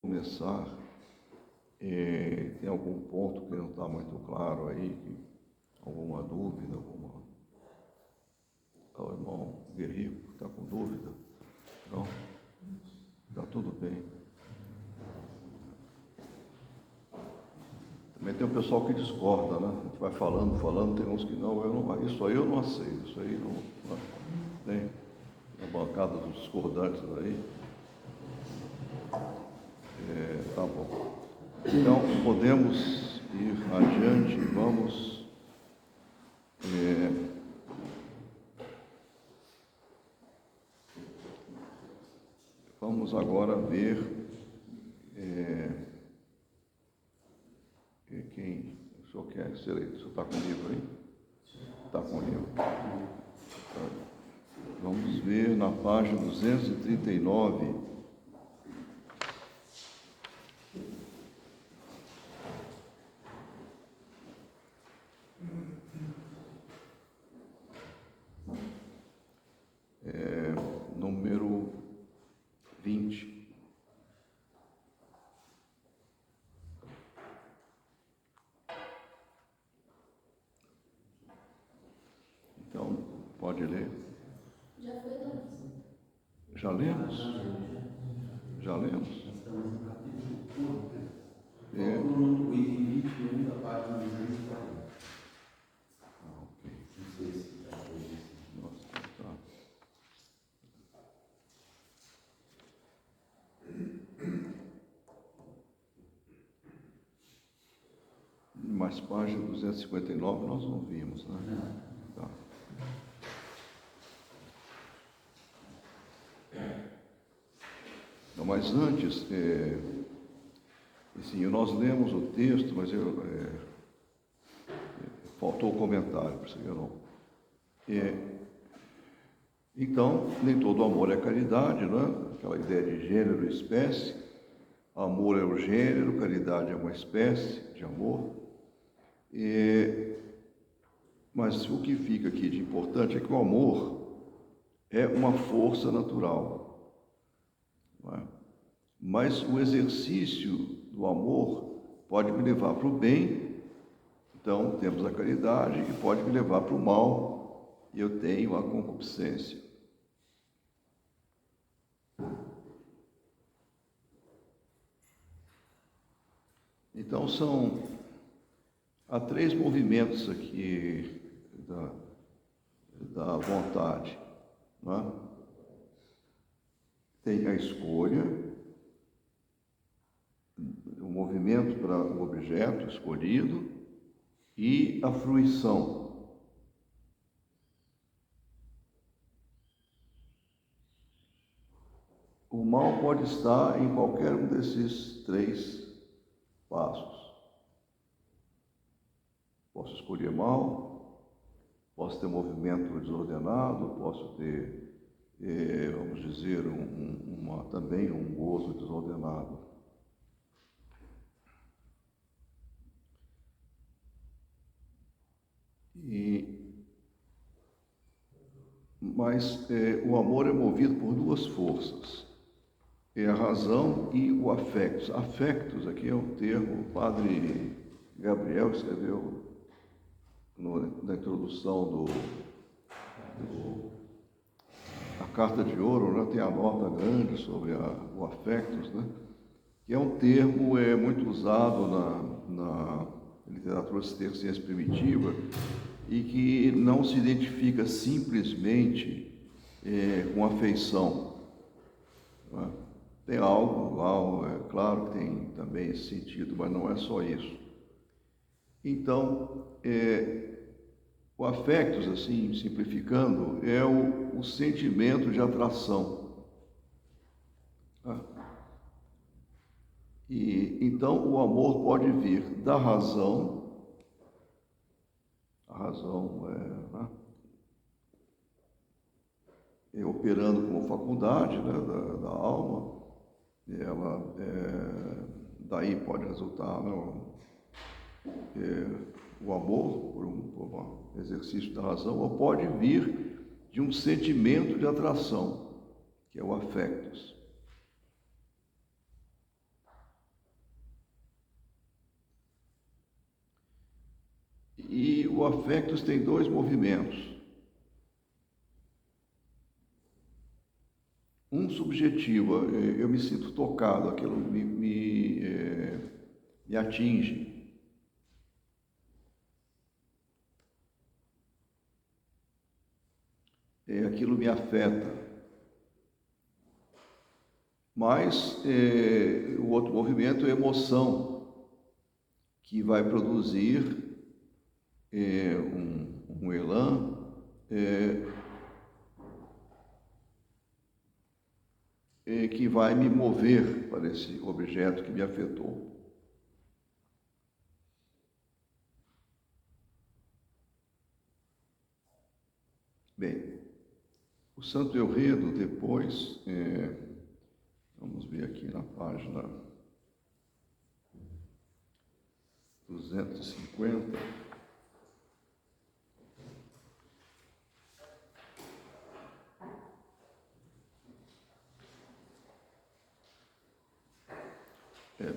começar, tem algum ponto que não está muito claro aí, alguma dúvida, o irmão Guerrico está com dúvida? Não? Está tudo bem. Também tem um pessoal que discorda, né? A gente vai falando, tem uns que não, isso aí eu não aceito, isso aí não tem a bancada dos discordantes aí. Tá bom. Então, podemos ir adiante, vamos agora ver quem o senhor quer ser eleito. O senhor está com o livro aí? Está com o livro. Vamos ver na página 239. Número 20. Então, pode ler. Já foi, Dona? Já lemos? Já lemos? Estamos no capítulo 1. No item 21 da página 240. Ok. Não sei se está hoje. Nossa, tá. Mas página 259 nós não vimos, né? Não. Tá. Não, mas antes, assim, nós lemos o texto, mas faltou o comentário, perceberam? Então, nem todo amor é caridade, né? Aquela ideia de gênero e espécie. Amor é o gênero, caridade é uma espécie de amor. Mas o que fica aqui de importante é que o amor é uma força natural. Não é? Mas o exercício do amor pode me levar para o bem, então temos a caridade, e pode me levar para o mal, e eu tenho a concupiscência. Então há 3 movimentos aqui da vontade. Não é? Tem a escolha, o movimento para o objeto escolhido e a fruição. O mal pode estar em qualquer um desses 3 passos. Posso escolher mal, posso ter movimento desordenado, posso ter, vamos dizer, também um gozo desordenado. Mas o amor é movido por 2 forças. É a razão e o afectos. Afectos aqui é um termo, o padre Gabriel escreveu na introdução a Carta de Ouro, né? Tem a nota grande sobre o afectos, né? Que é um termo muito usado na literatura ciência primitiva e que não se identifica simplesmente com afeição. Não é? Tem algo lá, é claro que tem também esse sentido, mas não é só isso. Então, o afectos, assim, simplificando, é o sentimento de atração. Tá? E então o amor pode vir da razão, a razão operando como faculdade, né, da alma. Ela, daí pode resultar, né, o amor por um exercício da razão, ou pode vir de um sentimento de atração, que é o afectos. o affectus tem dois movimentos. Um subjetivo, eu me sinto tocado, aquilo me atinge. Aquilo me afeta. Mas o outro movimento é emoção, que vai produzir um elan, que vai me mover para esse objeto que me afetou. Bem, o Santo Enredo depois, vamos ver aqui na página 250.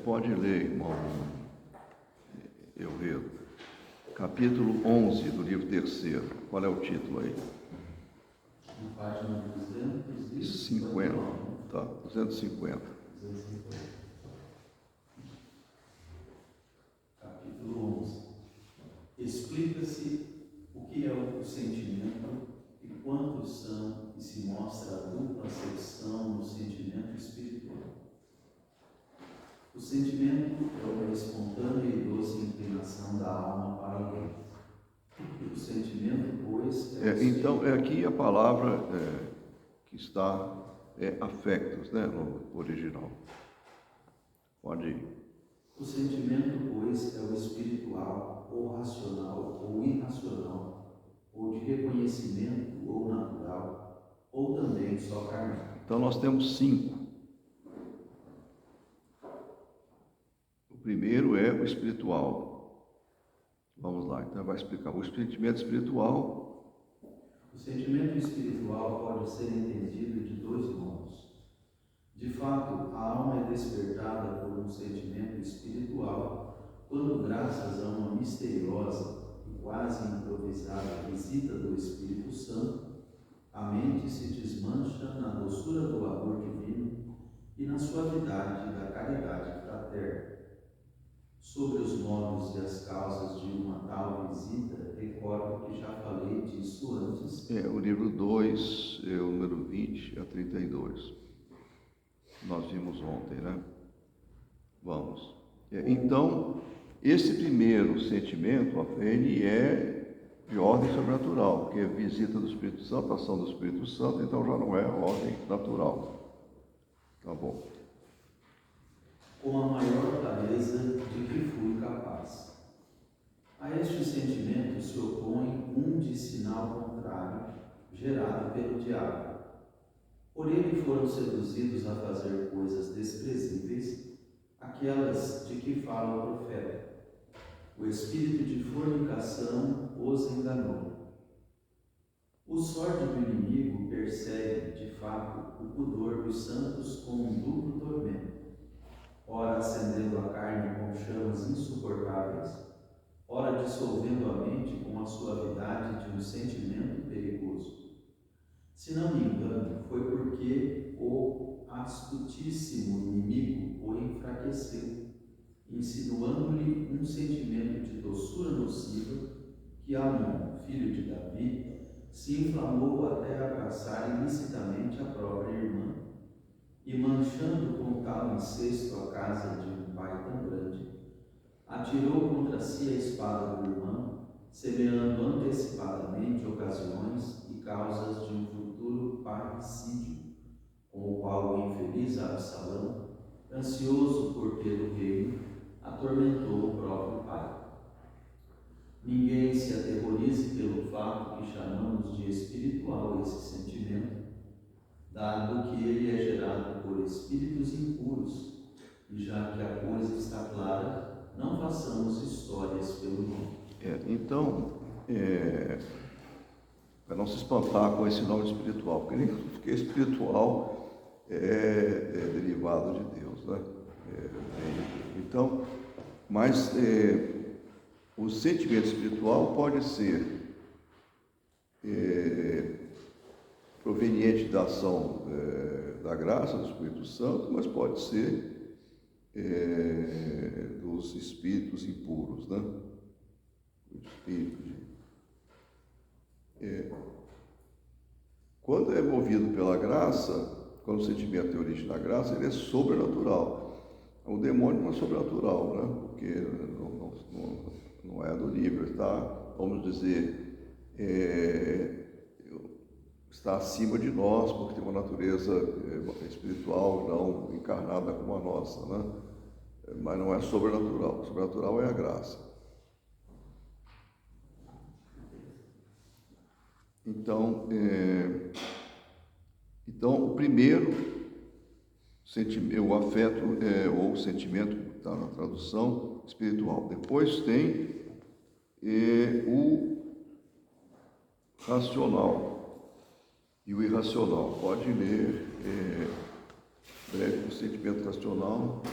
Pode ler, irmão Enredo. Capítulo 11 do livro 3º. Qual é o título aí? Na página 250. Tá, 250. Capítulo 11. Explica-se o que é o sentimento e quantos são, e se mostra a dupla acepção no sentimento espiritual. O sentimento é uma espontânea e doce inclinação da alma para o bem. O sentimento, pois, então, aqui a palavra que está affectus, né, no original. Pode ir. O sentimento, pois, é o espiritual, ou racional, ou irracional, ou de reconhecimento, ou natural, ou também só carnal. Então, nós temos 5. O primeiro é o espiritual. Vamos lá, então vai explicar. O sentimento espiritual. O sentimento espiritual pode ser entendido de dois modos. De fato, a alma é despertada por um sentimento espiritual quando, graças a uma misteriosa e quase improvisada visita do Espírito Santo, a mente se desmancha na doçura do amor divino e na suavidade da caridade fraterna. Sobre os modos e as causas de uma tal visita, recordo que já falei disso antes. O livro 2, o número 20 a 32. Nós vimos ontem, né? Vamos. Então, esse primeiro sentimento, ele é de ordem sobrenatural, porque é visita do Espírito Santo, ação do Espírito Santo, então já não é ordem natural. Tá bom. Com a maior clareza de que fui capaz. A este sentimento se opõe um de sinal contrário, gerado pelo diabo. Por ele foram seduzidos a fazer coisas desprezíveis, aquelas de que fala o profeta. O espírito de fornicação os enganou. O sórdido inimigo persegue, de fato, o pudor dos santos com um duplo tormento, ora acendendo a carne com chamas insuportáveis, ora dissolvendo a mente com a suavidade de um sentimento perigoso. Se não me engano, foi porque o astutíssimo inimigo o enfraqueceu, insinuando-lhe um sentimento de doçura nociva que Amon, filho de Davi, se inflamou até abraçar ilicitamente a própria irmã, e manchando com tal incesto a casa de um pai tão grande, atirou contra si a espada do irmão, semeando antecipadamente ocasiões e causas de um futuro parricídio, com o qual o infeliz Absalão, ansioso por pelo reino, atormentou o próprio pai. Ninguém se aterrorize pelo fato que chamamos de espiritual esse sentimento, dado que ele é gerado por espíritos impuros, e já que a coisa está clara, não façamos histórias pelo nome. Então, para não se espantar com esse nome espiritual, porque espiritual é derivado de Deus, né? Então, mas o sentimento espiritual pode ser proveniente da ação da graça do Espírito Santo, mas pode ser dos espíritos impuros, né? O espírito quando é movido pela graça, quando o sentimento tem origem na graça, ele é sobrenatural. O demônio não é sobrenatural, né? Porque não é do nível, está, vamos dizer, está acima de nós, porque tem uma natureza espiritual não encarnada como a nossa, né? Mas não é sobrenatural. O sobrenatural é a graça. Então, o primeiro sentimento, o afeto ou o sentimento, está na tradução espiritual. Depois tem o racional e o irracional. Pode ler breve o sentimento racional,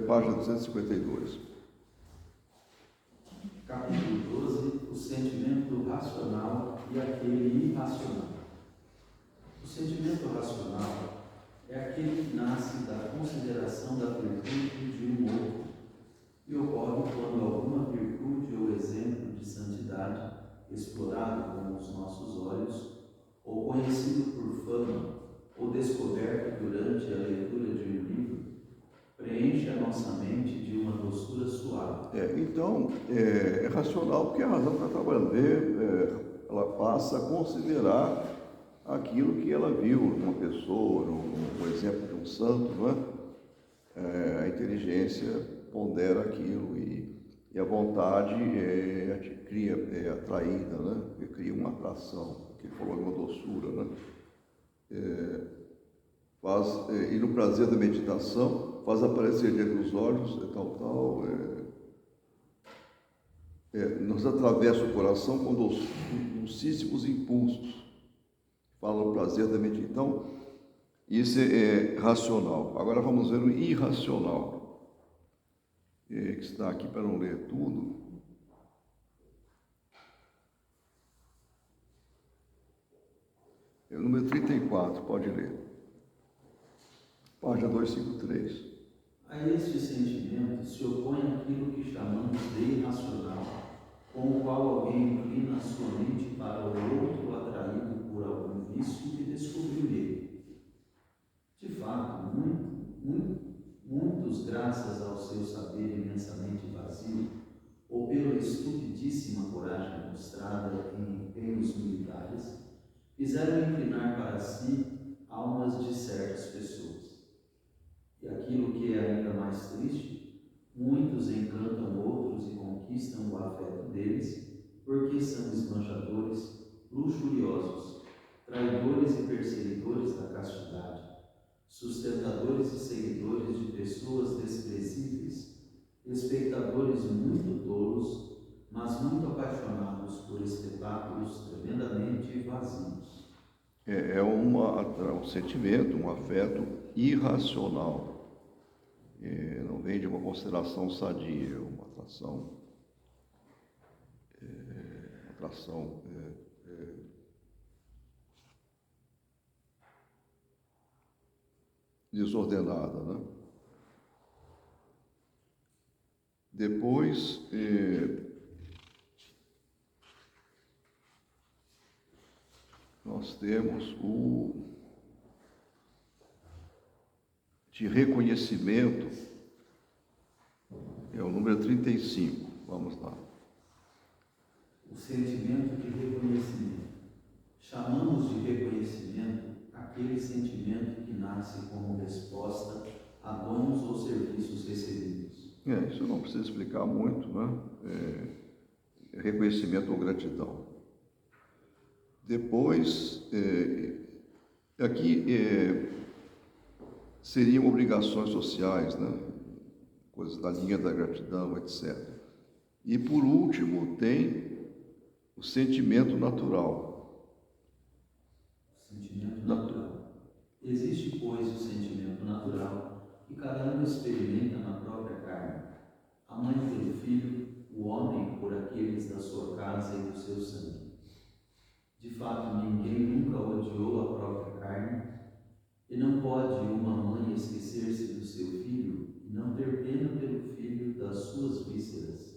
página 252. Capítulo 12, o sentimento racional e aquele irracional. O sentimento racional é aquele que nasce da consideração da virtude de um outro e ocorre quando alguma virtude ou exemplo de santidade, explorado com os nossos olhos, ou conhecido por fama, ou descoberto durante a leitura de um livro, preenche a nossa mente de uma doçura suave. Então, é racional porque a razão está trabalhando. Ela passa a considerar aquilo que ela viu numa pessoa, no exemplo de um santo, não é? A inteligência pondera aquilo e a vontade é atraída, né? E cria uma atração, que ele falou, uma doçura, né? E no prazer da meditação faz aparecer diante dos olhos, nos atravessa o coração com docíssimos impulsos. Fala no prazer da meditação. Então, isso é racional. Agora vamos ver o irracional, que está aqui para não ler tudo. É o número 34, pode ler. Página 253. A este sentimento se opõe aquilo que chamamos de irracional, com o qual alguém inclina a sua mente para o outro atraído por algum vício que descobriu nele. De fato, muitos, graças ao seu saber imensamente vazio, ou pela estupidíssima coragem mostrada em empenhos militares, fizeram inclinar para si almas de certas pessoas. E aquilo que é ainda mais triste, muitos encantam outros e conquistam o afeto deles, porque são esbanjadores, luxuriosos, traidores e perseguidores da castidade, sustentadores e seguidores de pessoas desprezíveis, espectadores muito tolos, mas muito apaixonados por espetáculos tremendamente vazios. É um sentimento, um afeto irracional. Não vem de uma consideração sadia, uma atração desordenada, né? Depois, nós temos o de reconhecimento, é o número 35, vamos lá. O sentimento de reconhecimento. Chamamos de reconhecimento aquele sentimento que nasce como resposta a dons ou serviços recebidos. Isso não precisa explicar muito, né? Reconhecimento ou gratidão. Depois, aqui seriam obrigações sociais, né? Coisas da linha da gratidão, etc. E por último tem o sentimento natural. Sentimento natural. Existe, pois, o sentimento natural que cada um experimenta na própria carne. A mãe pelo filho, o homem por aqueles da sua casa e do seu sangue. De fato, ninguém nunca odiou a própria carne, e não pode uma mãe esquecer-se do seu filho e não ter pena pelo filho das suas vísceras.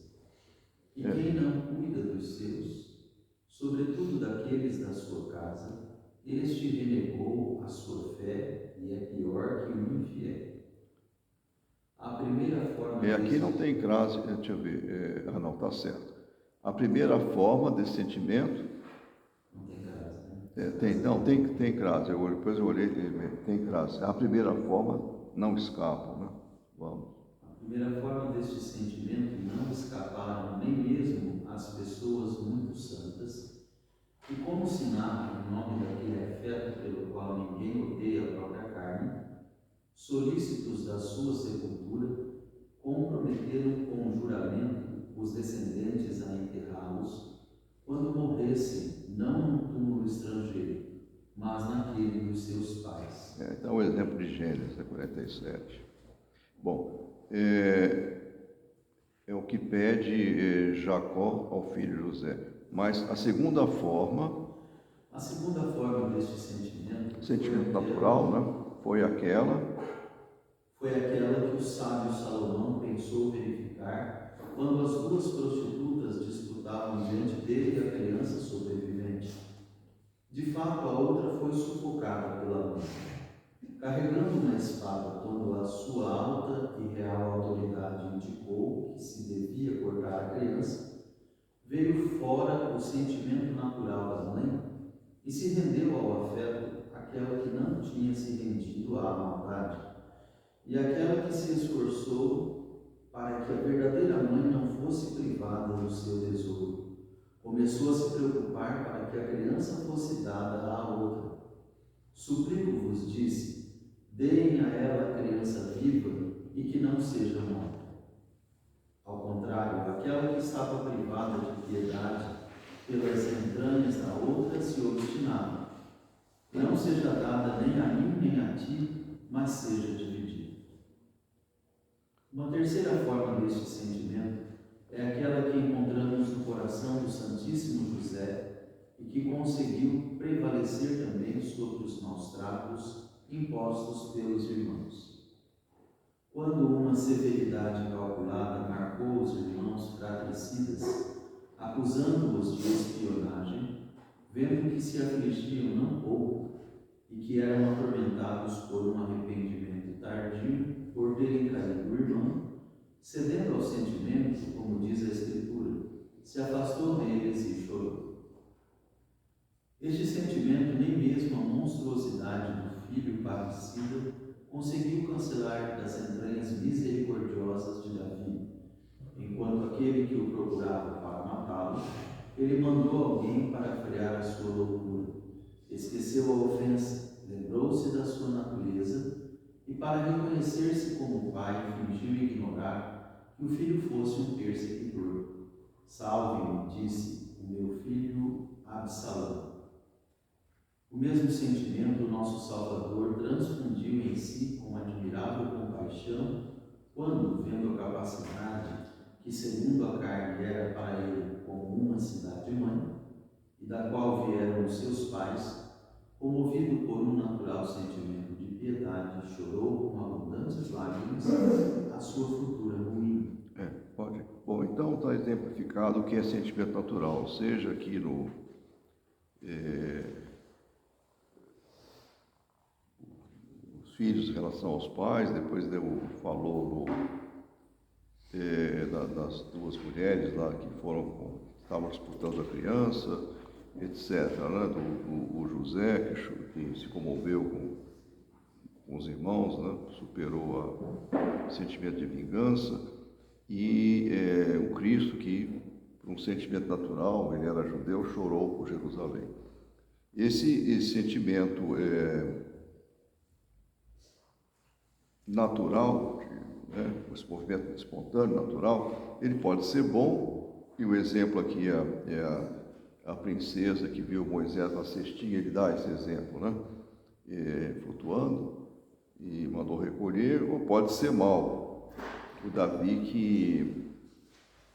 E quem não cuida dos seus, sobretudo daqueles da sua casa, este renegou a sua fé e é pior que um infiel. A primeira forma... Aqui não tem crase, deixa eu ver, não, está certo. A primeira forma desse sentimento... Não tem crase, né? Tem crase, depois eu olhei, tem crase. A primeira forma não escapam, né? Vamos. A primeira forma deste sentimento não escaparam nem mesmo as pessoas muito santas, e como se narra em nome daquele afeto pelo qual ninguém odeia a própria carne, solícitos da sua sepultura, comprometeram com juramento os descendentes a enterrá-los, quando morressem, não num túmulo estrangeiro, mas naquele dos seus pais. Então, o exemplo de Gênesis 47. Bom, é o que pede Jacó ao filho José. Mas a segunda forma... A segunda forma deste sentimento... Sentimento natural, né? Foi aquela que o sábio Salomão pensou verificar quando as duas prostitutas disputavam diante dele a criança sobrevivente. De fato, a outra foi sufocada pela mãe. Carregando uma espada, quando a sua alta e real autoridade indicou que se devia cortar a criança, veio fora o sentimento natural da mãe e se rendeu ao afeto aquela que não tinha se rendido à maldade, e aquela que se esforçou para que a verdadeira mãe não fosse privada do seu tesouro. Começou a se preocupar para que a criança fosse dada à outra. Suplico-vos, disse, deem a ela a criança viva e que não seja morta. Ao contrário, aquela que estava privada de piedade pelas entranhas da outra se obstinava. Não seja dada nem a mim nem a ti, mas seja dividida. Uma terceira forma deste sentimento é aquela que encontramos no coração do Santíssimo José e que conseguiu prevalecer também sobre os maus tratos impostos pelos irmãos. Quando uma severidade calculada marcou os irmãos fratricidas, acusando-os de espionagem, vendo que se afligiam não pouco e que eram atormentados por um arrependimento tardio por terem caído o irmão, cedendo ao sentimento, como diz a Escritura, se afastou deles e chorou. Este sentimento, nem mesmo a monstruosidade do filho parricida, conseguiu cancelar das entranhas misericordiosas de Davi. Enquanto aquele que o procurava para matá-lo, ele mandou alguém para frear a sua loucura. Esqueceu a ofensa, lembrou-se da sua natureza e, para reconhecer-se como pai, fingiu ignorar que o filho fosse um perseguidor. Salve-me, disse, o meu filho Absalão. O mesmo sentimento o nosso Salvador transfundiu em si com admirável compaixão quando, vendo a capacidade que, segundo a carne, era para ele como uma cidade-mãe, e da qual vieram os seus pais, comovido por um natural sentimento de piedade, chorou com abundantes lágrimas a sua futura ruína. Pode. Bom, então está exemplificado o que é sentimento natural, seja aqui no... os filhos em relação aos pais, depois falou das duas mulheres lá que estavam disputando a criança, etc., né? O José, que se comoveu com os irmãos, né? Superou o sentimento de vingança, e o Cristo, que, por um sentimento natural, ele era judeu, chorou por Jerusalém. Esse sentimento natural, né? Esse movimento espontâneo, natural, ele pode ser bom, e o exemplo aqui é a princesa que viu Moisés na cestinha, ele dá esse exemplo, né? Flutuando, e mandou recolher, ou pode ser mal. O Davi que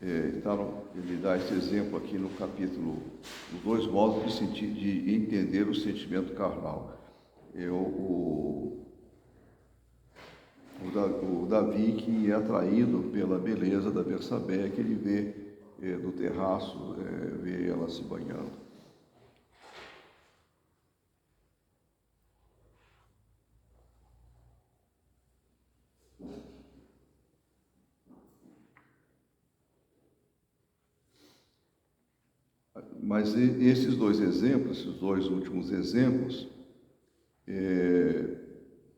Ele dá esse exemplo aqui no capítulo, os dois modos de sentir, de entender o sentimento carnal. O Davi, que é atraído pela beleza da Betsabé, que ele vê do terraço, vê ela se banhando. Mas esses dois exemplos, esses dois últimos exemplos,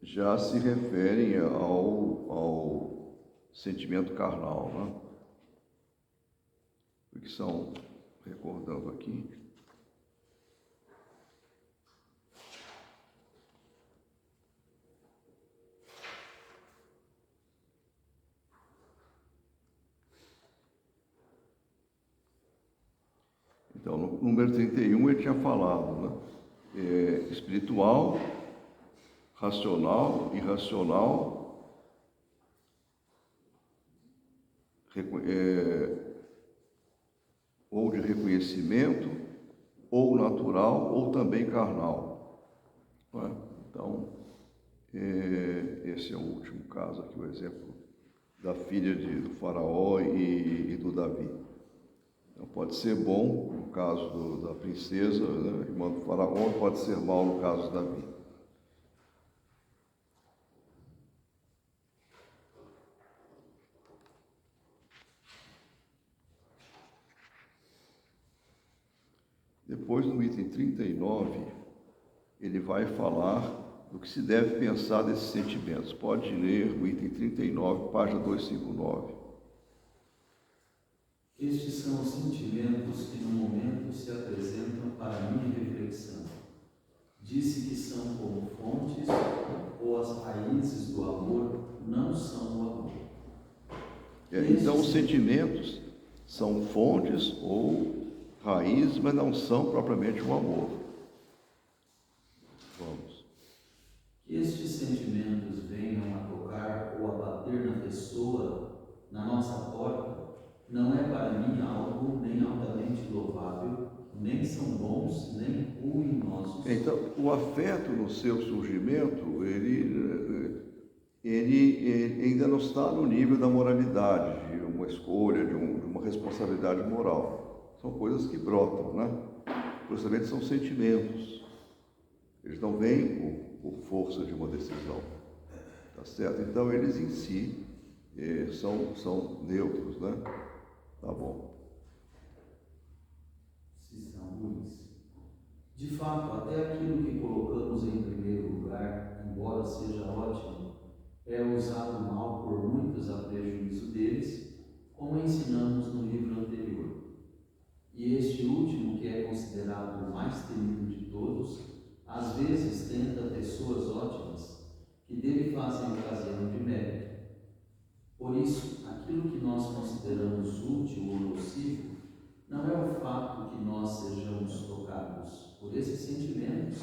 já se referem ao sentimento carnal, né? O que são, recordando aqui, então, no número 31 ele tinha falado, né? Espiritual, racional, irracional, ou de reconhecimento, ou natural, ou também carnal. Não é? Então, esse é o último caso aqui, o exemplo da filha do faraó e do Davi. Então, pode ser bom no caso da princesa, né, irmã do faraó, pode ser mal no caso de Davi. Depois, no item 39, ele vai falar do que se deve pensar desses sentimentos. Pode ler o item 39, página 259. Estes são os sentimentos que no momento se apresentam para a minha reflexão. Disse que são como fontes ou as raízes do amor não são o amor. Então, os sentimentos são fontes ou raízes, mas não são propriamente o amor. Vamos. Que estes sentimentos venham a tocar ou a bater na pessoa, na nossa porta, não é para mim algo nem altamente louvável, nem são bons, nem ruinosos. Então, o afeto no seu surgimento, ele ainda não está no nível da moralidade, de uma escolha, de uma responsabilidade moral. São coisas que brotam, né? Justamente são sentimentos. Eles não vêm por força de uma decisão. Tá certo? Então, eles em si são neutros, né? Tá bom. Se são ruins. De fato, até aquilo que colocamos em primeiro lugar, embora seja ótimo, é usado mal por muitos a prejuízo deles, como ensinamos no livro anterior. E este último, que é considerado o mais temido de todos, às vezes tenta pessoas ótimas, que dele fazem ocasião de mérito. Por isso, aquilo que nós consideramos útil ou nocivo, não é o fato que nós sejamos tocados por esses sentimentos,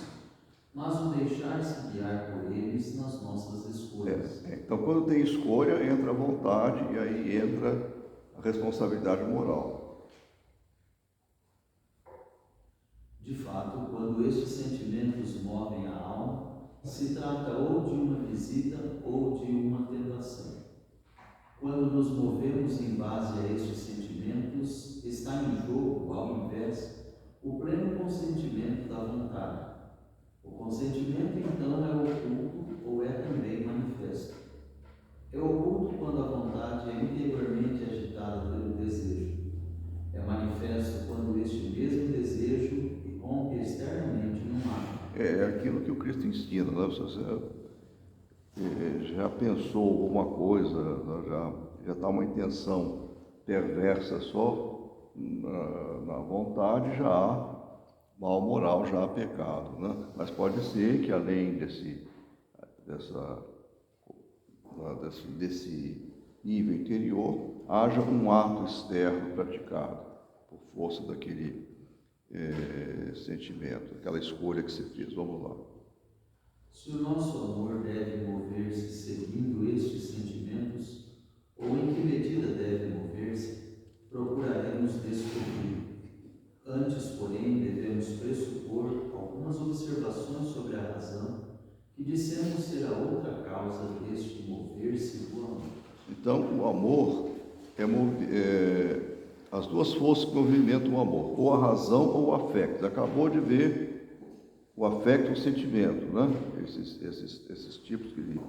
mas o deixar-se guiar por eles nas nossas escolhas. Então, quando tem escolha, entra a vontade e aí entra a responsabilidade moral. De fato, quando estes sentimentos movem a alma, se trata ou de uma visita ou de uma tentação. Quando nos movemos em base a estes sentimentos, está em jogo, ao invés, o pleno consentimento da vontade. O consentimento, então, é oculto ou é também manifesto. É oculto quando a vontade é interiormente agitada pelo desejo. É manifesto quando este mesmo desejo irrompe externamente num ato. É aquilo que o Cristo ensina, né? Você já pensou alguma coisa, já está uma intenção perversa só na vontade, já há mal moral, já há pecado, né? Mas pode ser que além desse nível interior, haja um ato externo praticado por força daquele sentimento, aquela escolha que você fez. Vamos lá. Se o nosso amor deve mover-se seguindo estes sentimentos, ou em que medida deve mover-se, que dissemos ser a outra causa deste mover-se do amor. Então, o amor as duas forças que movimentam o amor, ou a razão ou o afeto. Acabou de ver o afeto e o sentimento, né? Esses tipos que ele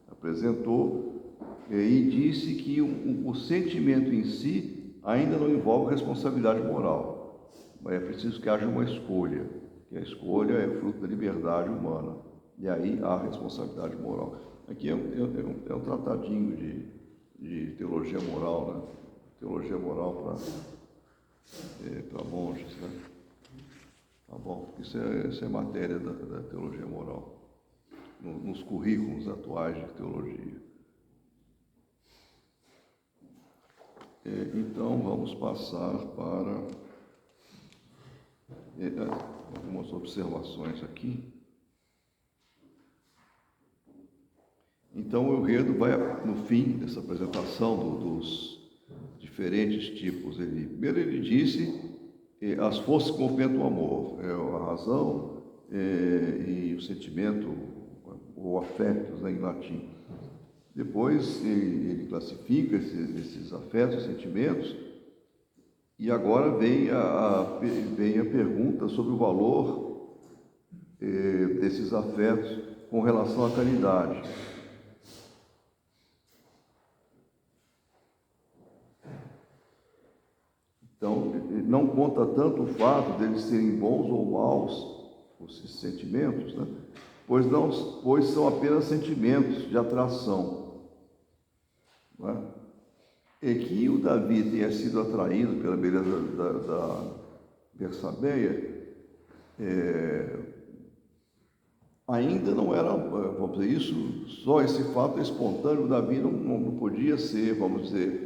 apresentou, e disse que o sentimento em si ainda não envolve responsabilidade moral, mas é preciso que haja uma escolha, que a escolha é fruto da liberdade humana, e aí há responsabilidade moral. Aqui é um tratadinho de teologia moral, né? Teologia moral para monges, né? Tá bom? Isso é matéria da teologia moral, nos currículos atuais de teologia. Então, vamos passar para algumas observações aqui. Então, o enredo vai, no fim dessa apresentação dos diferentes tipos, primeiro ele disse as forças que movimentam o amor, a razão e o sentimento, ou afetos, né, em latim. Depois ele classifica esses afetos e sentimentos, e agora vem a pergunta sobre o valor desses afetos com relação à caridade. Então, não conta tanto o fato deles serem bons ou maus, esses sentimentos, né? Pois são apenas sentimentos de atração. Não é? E que o Davi tenha sido atraído pela beleza da Bersabeia, ainda não era, vamos dizer, isso, só esse fato espontâneo. O Davi não podia ser, vamos dizer,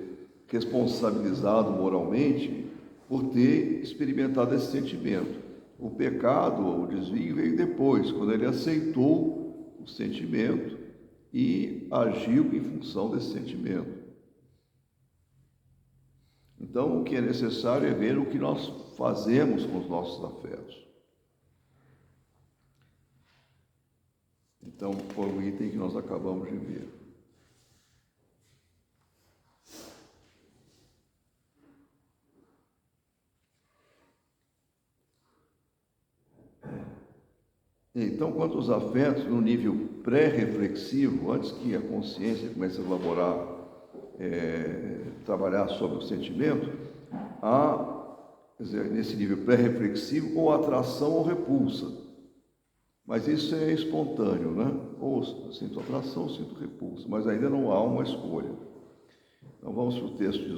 responsabilizado moralmente por ter experimentado esse sentimento. O pecado, o desvio, veio depois, quando ele aceitou o sentimento e agiu em função desse sentimento. Então, o que é necessário é ver o que nós fazemos com os nossos afetos. Então, foi o item que nós acabamos de ver. Então, quanto aos afetos, no nível pré-reflexivo, antes que a consciência comece a elaborar, trabalhar sobre o sentimento, há, quer dizer, nesse nível pré-reflexivo, ou atração ou repulsa. Mas isso é espontâneo, né? Ou sinto atração ou sinto repulsa, mas ainda não há uma escolha. Então, vamos para o texto de